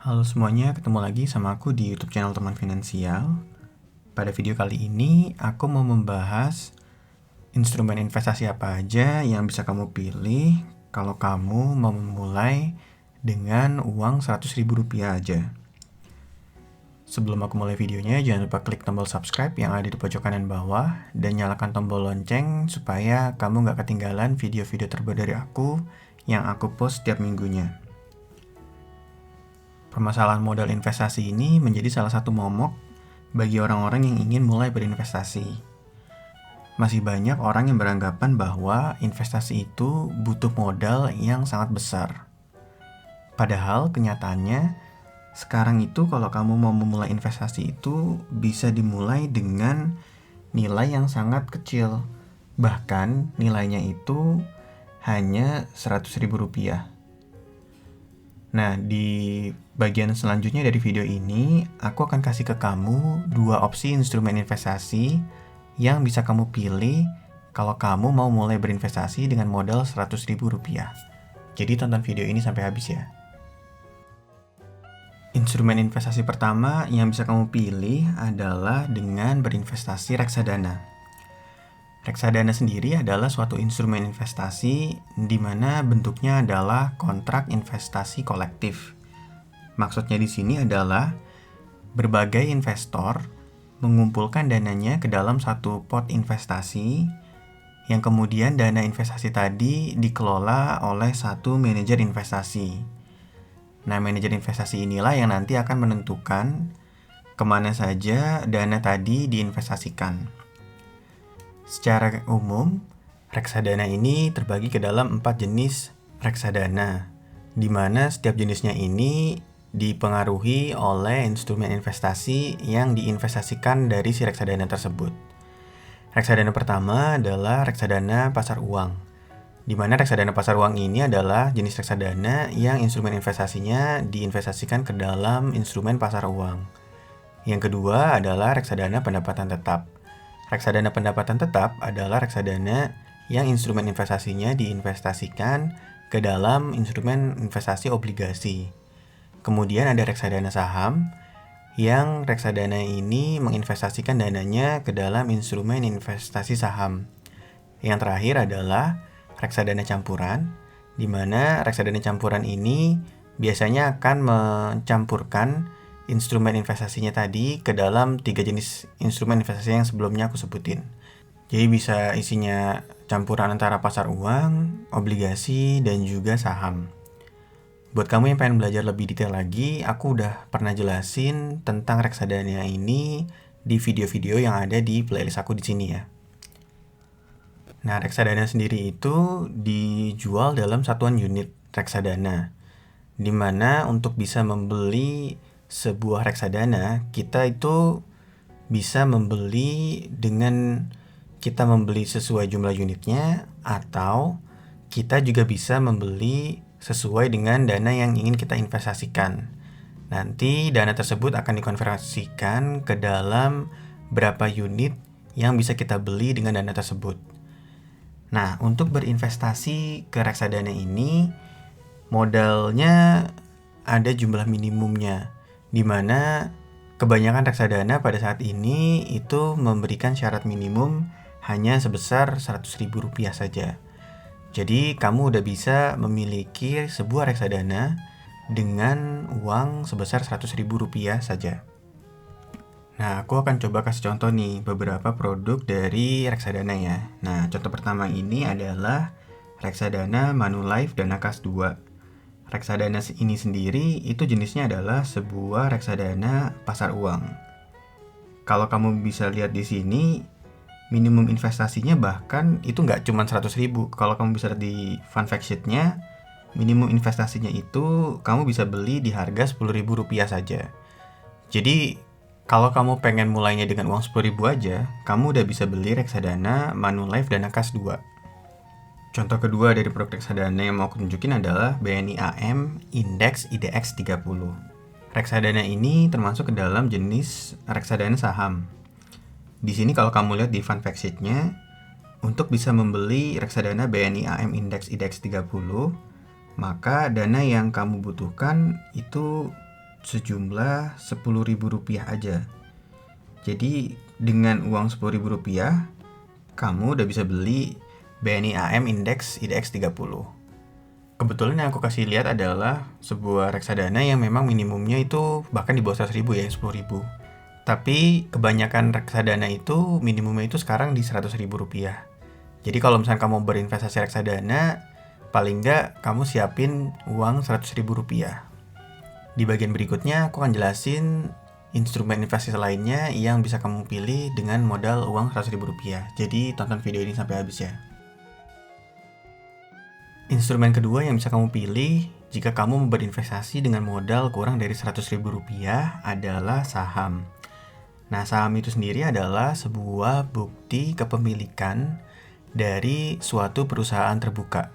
Halo semuanya, ketemu lagi sama aku di YouTube channel Teman Finansial. Pada video kali ini, aku mau membahas instrumen investasi apa aja yang bisa kamu pilih kalau kamu mau memulai dengan uang Rp100.000 aja. Sebelum aku mulai videonya, jangan lupa klik tombol subscribe yang ada di pojok kanan bawah dan nyalakan tombol lonceng supaya kamu nggak ketinggalan video-video terbaru dari aku yang aku post setiap minggunya. Permasalahan modal investasi ini menjadi salah satu momok bagi orang-orang yang ingin mulai berinvestasi. Masih banyak orang yang beranggapan bahwa investasi itu butuh modal yang sangat besar. Padahal kenyataannya, sekarang itu kalau kamu mau memulai investasi itu bisa dimulai dengan nilai yang sangat kecil. Bahkan nilainya itu hanya Rp100.000. Nah, di bagian selanjutnya dari video ini, aku akan kasih ke kamu 2 opsi instrumen investasi yang bisa kamu pilih kalau kamu mau mulai berinvestasi dengan modal Rp100.000. Jadi tonton video ini sampai habis ya. Instrumen investasi pertama yang bisa kamu pilih adalah dengan berinvestasi reksadana. Reksadana sendiri adalah suatu instrumen investasi di mana bentuknya adalah kontrak investasi kolektif. Maksudnya di sini adalah berbagai investor mengumpulkan dananya ke dalam satu pot investasi yang kemudian dana investasi tadi dikelola oleh satu manajer investasi. Nah, manajer investasi inilah yang nanti akan menentukan kemana saja dana tadi diinvestasikan. Secara umum, reksadana ini terbagi ke dalam 4 jenis reksadana, di mana setiap jenisnya ini dipengaruhi oleh instrumen investasi yang diinvestasikan dari si reksadana tersebut. Reksadana pertama adalah reksadana pasar uang, di mana reksadana pasar uang ini adalah jenis reksadana yang instrumen investasinya diinvestasikan ke dalam instrumen pasar uang. Yang kedua adalah reksadana pendapatan tetap. Reksadana pendapatan tetap adalah reksadana yang instrumen investasinya diinvestasikan ke dalam instrumen investasi obligasi. Kemudian ada reksadana saham, yang reksadana ini menginvestasikan dananya ke dalam instrumen investasi saham. Yang terakhir adalah reksadana campuran, di mana reksadana campuran ini biasanya akan mencampurkan instrumen investasinya tadi ke dalam 3 jenis instrumen investasi yang sebelumnya aku sebutin. Jadi bisa isinya campuran antara pasar uang, obligasi, dan juga saham. Buat kamu yang pengen belajar lebih detail lagi, aku udah pernah jelasin tentang reksadana ini di video-video yang ada di playlist aku di sini ya. Nah, reksadana sendiri itu dijual dalam satuan unit reksadana, di mana untuk bisa membeli sebuah reksadana, kita itu bisa membeli dengan kita membeli sesuai jumlah unitnya, atau kita juga bisa membeli sesuai dengan dana yang ingin kita investasikan. Nanti dana tersebut akan dikonversikan ke dalam berapa unit yang bisa kita beli dengan dana tersebut. Nah, untuk berinvestasi ke reksadana ini, modalnya ada jumlah minimumnya, di mana kebanyakan reksadana pada saat ini itu memberikan syarat minimum hanya sebesar Rp100.000 saja. Jadi kamu udah bisa memiliki sebuah reksadana dengan uang sebesar Rp100.000 saja. Nah, aku akan coba kasih contoh nih beberapa produk dari reksadana ya. Nah, contoh pertama ini adalah reksadana Manulife Dana Kas 2. Reksadana ini sendiri itu jenisnya adalah sebuah reksadana pasar uang. Kalau kamu bisa lihat di sini, minimum investasinya bahkan itu nggak cuma 100.000. Kalau kamu bisa lihat di fun fact sheet-nya, minimum investasinya itu kamu bisa beli di harga Rp10.000 saja. Jadi kalau kamu pengen mulainya dengan uang Rp10.000 aja, kamu udah bisa beli reksadana Manulife Dana Kas 2. Contoh kedua dari produk reksadana yang mau aku tunjukin adalah BNI AM Index IDX 30. Reksadana ini termasuk ke dalam jenis reksadana saham. Di sini kalau kamu lihat di fun fact sheet-nya, untuk bisa membeli reksadana BNI AM Index IDX 30, maka dana yang kamu butuhkan itu sejumlah Rp10.000 aja. Jadi dengan uang Rp10.000, kamu udah bisa beli BNI AM Index IDX 30. Kebetulan yang aku kasih lihat adalah sebuah reksadana yang memang minimumnya itu bahkan di bawah 100.000 ya, 10.000. Tapi kebanyakan reksadana itu minimumnya itu sekarang di Rp100.000. Jadi kalau misalnya kamu berinvestasi reksadana, paling nggak kamu siapin uang Rp100.000. Di bagian berikutnya aku akan jelasin instrumen investasi lainnya yang bisa kamu pilih dengan modal uang Rp100.000. Jadi tonton video ini sampai habis ya. Instrumen kedua yang bisa kamu pilih jika kamu berinvestasi dengan modal kurang dari Rp100.000 adalah saham. Nah, saham itu sendiri adalah sebuah bukti kepemilikan dari suatu perusahaan terbuka.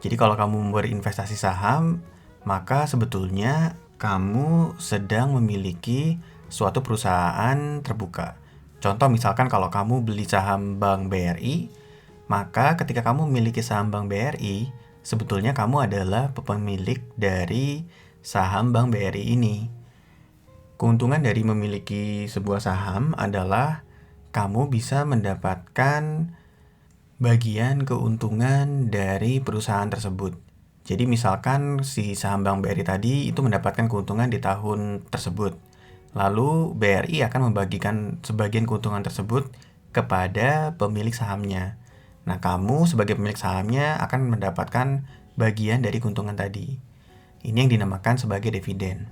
Jadi kalau kamu berinvestasi saham, maka sebetulnya kamu sedang memiliki suatu perusahaan terbuka. Contoh misalkan kalau kamu beli saham Bank BRI, maka ketika kamu memiliki saham Bank BRI, sebetulnya kamu adalah pemilik dari saham Bank BRI ini. Keuntungan dari memiliki sebuah saham adalah kamu bisa mendapatkan bagian keuntungan dari perusahaan tersebut. Jadi misalkan si saham Bank BRI tadi itu mendapatkan keuntungan di tahun tersebut. Lalu BRI akan membagikan sebagian keuntungan tersebut kepada pemilik sahamnya. Nah, kamu sebagai pemilik sahamnya akan mendapatkan bagian dari keuntungan tadi. Ini yang dinamakan sebagai dividen.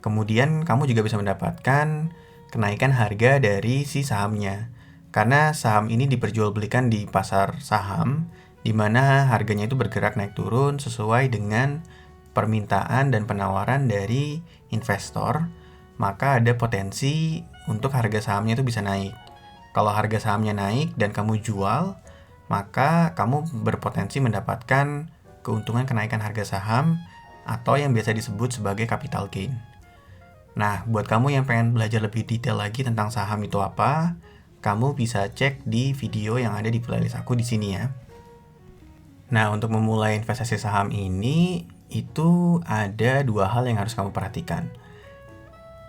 Kemudian kamu juga bisa mendapatkan kenaikan harga dari si sahamnya. Karena saham ini diperjualbelikan di pasar saham, di mana harganya itu bergerak naik turun sesuai dengan permintaan dan penawaran dari investor, maka ada potensi untuk harga sahamnya itu bisa naik. Kalau harga sahamnya naik dan kamu jual, maka kamu berpotensi mendapatkan keuntungan kenaikan harga saham atau yang biasa disebut sebagai capital gain. Nah, buat kamu yang pengen belajar lebih detail lagi tentang saham itu apa, kamu bisa cek di video yang ada di playlist aku di sini ya. Nah, untuk memulai investasi saham ini, itu ada dua hal yang harus kamu perhatikan.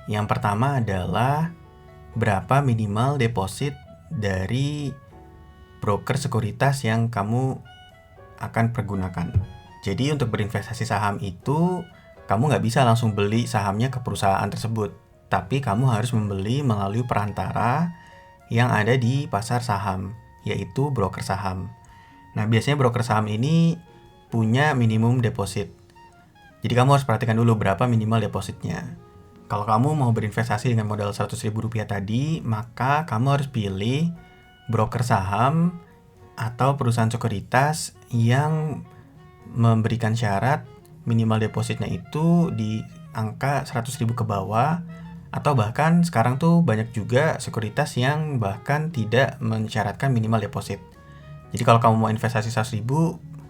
Yang pertama adalah berapa minimal deposit dari broker sekuritas yang kamu akan pergunakan. Jadi untuk berinvestasi saham itu, kamu nggak bisa langsung beli sahamnya ke perusahaan tersebut, tapi kamu harus membeli melalui perantara yang ada di pasar saham, yaitu broker saham. Nah, biasanya broker saham ini punya minimum deposit. Jadi kamu harus perhatikan dulu berapa minimal depositnya. Kalau kamu mau berinvestasi dengan modal Rp100.000 tadi, maka kamu harus pilih broker saham atau perusahaan sekuritas yang memberikan syarat minimal depositnya itu di angka 100.000 ke bawah, atau bahkan sekarang tuh banyak juga sekuritas yang bahkan tidak mensyaratkan minimal deposit. Jadi kalau kamu mau investasi 100.000,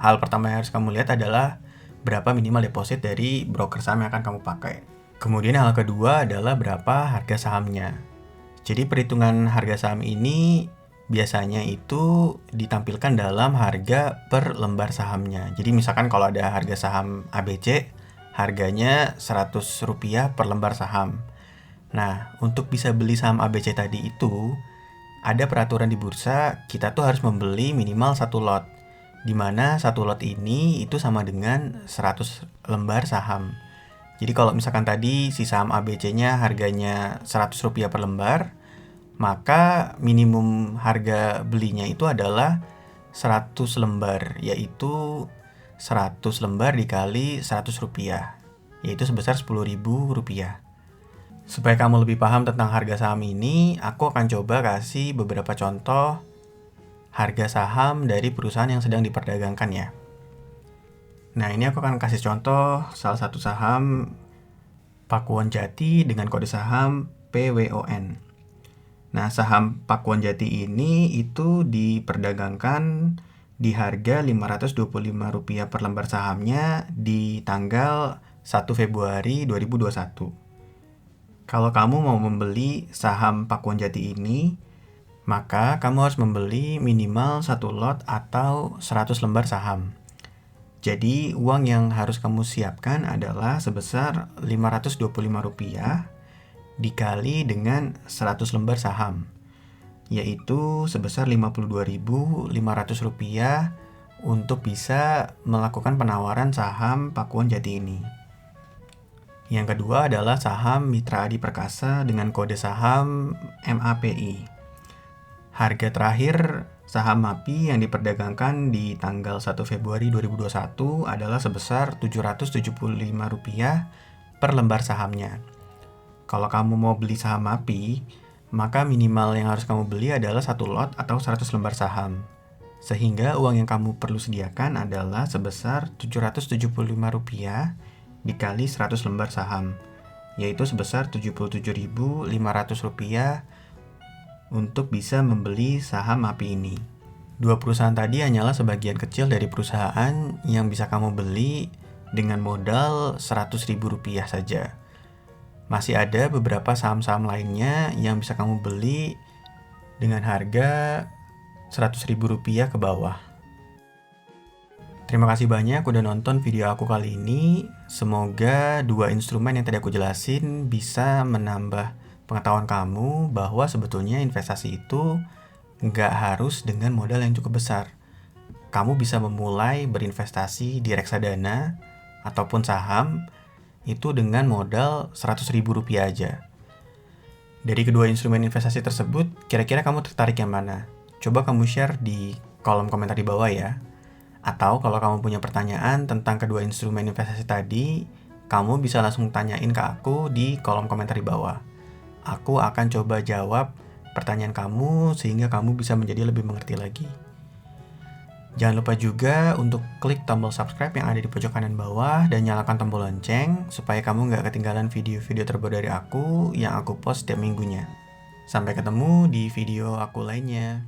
hal pertama yang harus kamu lihat adalah berapa minimal deposit dari broker saham yang akan kamu pakai. Kemudian hal kedua adalah berapa harga sahamnya. Jadi perhitungan harga saham ini biasanya itu ditampilkan dalam harga per lembar sahamnya. Jadi misalkan kalau ada harga saham ABC, harganya Rp100 per lembar saham. Nah, untuk bisa beli saham ABC tadi itu, ada peraturan di bursa, kita tuh harus membeli minimal 1 lot. Di mana 1 lot ini itu sama dengan 100 lembar saham. Jadi kalau misalkan tadi si saham ABC-nya harganya Rp100 per lembar, maka minimum harga belinya itu adalah 100 lembar, yaitu 100 lembar dikali Rp100, yaitu sebesar Rp10.000. Supaya kamu lebih paham tentang harga saham ini, aku akan coba kasih beberapa contoh harga saham dari perusahaan yang sedang diperdagangkan ya. Nah, ini aku akan kasih contoh salah satu saham Pakuwon Jati dengan kode saham PWON. Nah, saham Pakuwon Jati ini itu diperdagangkan di harga Rp525 per lembar sahamnya di tanggal 1 Februari 2021. Kalau kamu mau membeli saham Pakuwon Jati ini, maka kamu harus membeli minimal 1 lot atau 100 lembar saham. Jadi uang yang harus kamu siapkan adalah sebesar Rp525 dikali dengan 100 lembar saham, yaitu sebesar Rp52.500 untuk bisa melakukan penawaran saham Pakuwon Jati ini. Yang kedua adalah saham Mitra Adi Perkasa dengan kode saham MAPI. Harga terakhir saham MAPI yang diperdagangkan di tanggal 1 Februari 2021 adalah sebesar Rp775 per lembar sahamnya. Kalau kamu mau beli saham MAPI, maka minimal yang harus kamu beli adalah 1 lot atau 100 lembar saham. Sehingga uang yang kamu perlu sediakan adalah sebesar Rp775 dikali 100 lembar saham, yaitu sebesar Rp77.500 untuk bisa membeli saham MAPI ini. Dua perusahaan tadi hanyalah sebagian kecil dari perusahaan yang bisa kamu beli dengan modal Rp100.000 saja. Masih ada beberapa saham-saham lainnya yang bisa kamu beli dengan harga Rp100.000 ke bawah. Terima kasih banyak udah nonton video aku kali ini. Semoga dua instrumen yang tadi aku jelasin bisa menambah pengetahuan kamu bahwa sebetulnya investasi itu nggak harus dengan modal yang cukup besar. Kamu bisa memulai berinvestasi di reksadana ataupun saham itu dengan modal Rp100.000 aja. Dari kedua instrumen investasi tersebut, kira-kira kamu tertarik yang mana? Coba kamu share di kolom komentar di bawah ya. Atau kalau kamu punya pertanyaan tentang kedua instrumen investasi tadi, kamu bisa langsung tanyain ke aku di kolom komentar di bawah. Aku akan coba jawab pertanyaan kamu sehingga kamu bisa menjadi lebih mengerti lagi. Jangan lupa juga untuk klik tombol subscribe yang ada di pojok kanan bawah dan nyalakan tombol lonceng supaya kamu nggak ketinggalan video-video terbaru dari aku yang aku post setiap minggunya. Sampai ketemu di video aku lainnya.